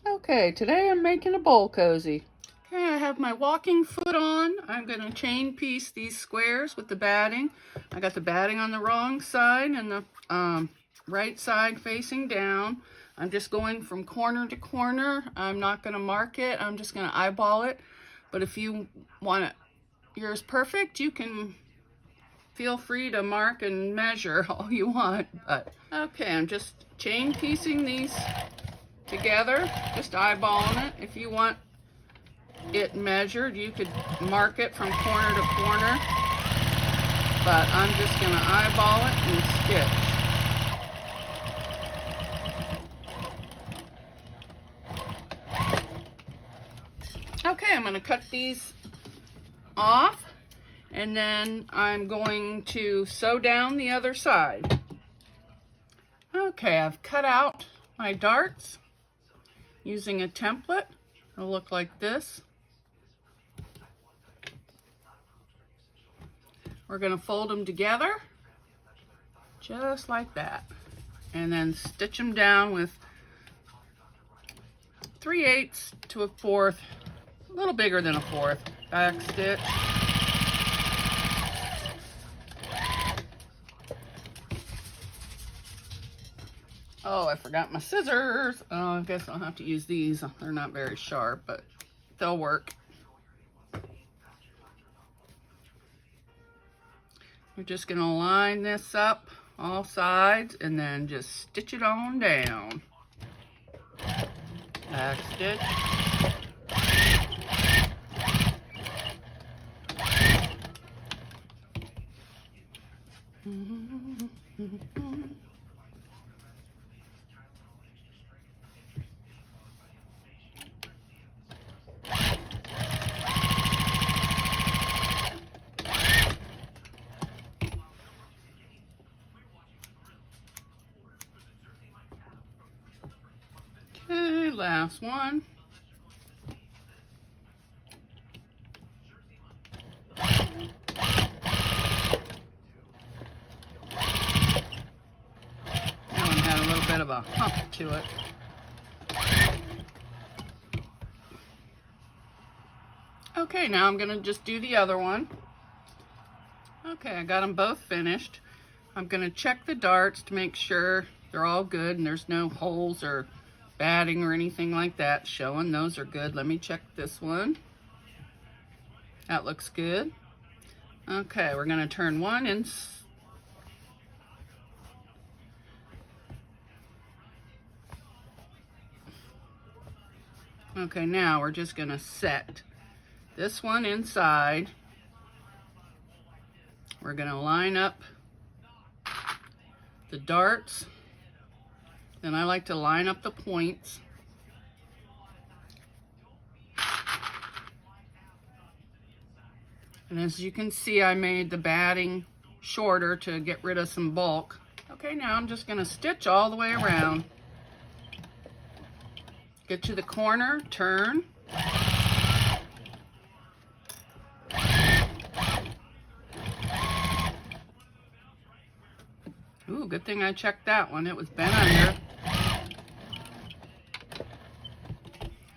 Okay, today I'm making a bowl cozy. Okay, I have my walking foot on. I'm going to chain piece these squares with the batting. I got the batting on the wrong side and the right side facing down. I'm just going from corner to corner. I'm not going to mark it. I'm just going to eyeball it. But if you want it yours perfect, you can feel free to mark and measure all you want. But okay, I'm just chain piecing these together, just eyeballing it. If you want it measured, you could mark it from corner to corner, but I'm just going to eyeball it and stitch. Okay, I'm going to cut these off, and then I'm going to sew down the other side. Okay, I've cut out my darts using a template. It'll look like this. We're going to fold them together just like that, and then stitch them down with 3/8 to a 1/4, a little bigger than a 1/4 back stitch. Oh, I forgot my scissors. Oh, I guess I'll have to use these. They're not very sharp, but they'll work. We're just going to line this up all sides and then just stitch it on down. Back stitch. Okay, last one. That one had a little bit of a hump to it. Okay, now I'm going to just do the other one. Okay, I got them both finished. I'm going to check the darts to make sure they're all good and there's no holes or batting or anything like that showing. Those are good. Let me check this one. That looks good. Okay, we're going to turn one in. Okay, now we're just going to set this one inside. We're going to line up the darts. Then I like to line up the points. And as you can see, I made the batting shorter to get rid of some bulk. Okay, now I'm just going to stitch all the way around. Get to the corner, turn. Ooh, good thing I checked that one. It was bent under.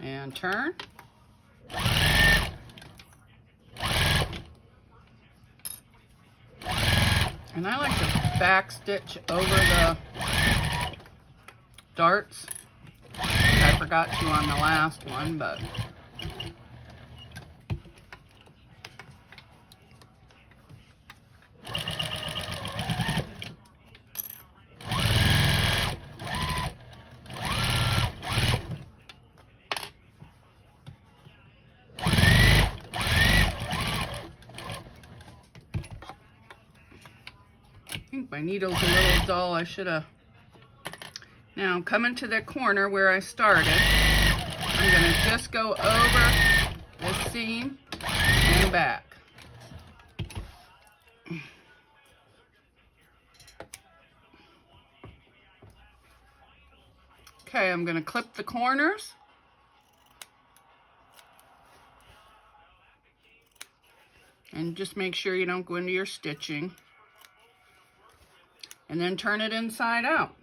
And turn. And I like to back stitch over the darts. I forgot to on the last one, but I think my needle's a little dull. I should have. Now I'm coming to the corner where I started. I'm going to just go over this seam and back. Okay, I'm going to clip the corners. And just make sure you don't go into your stitching. And then turn it inside out.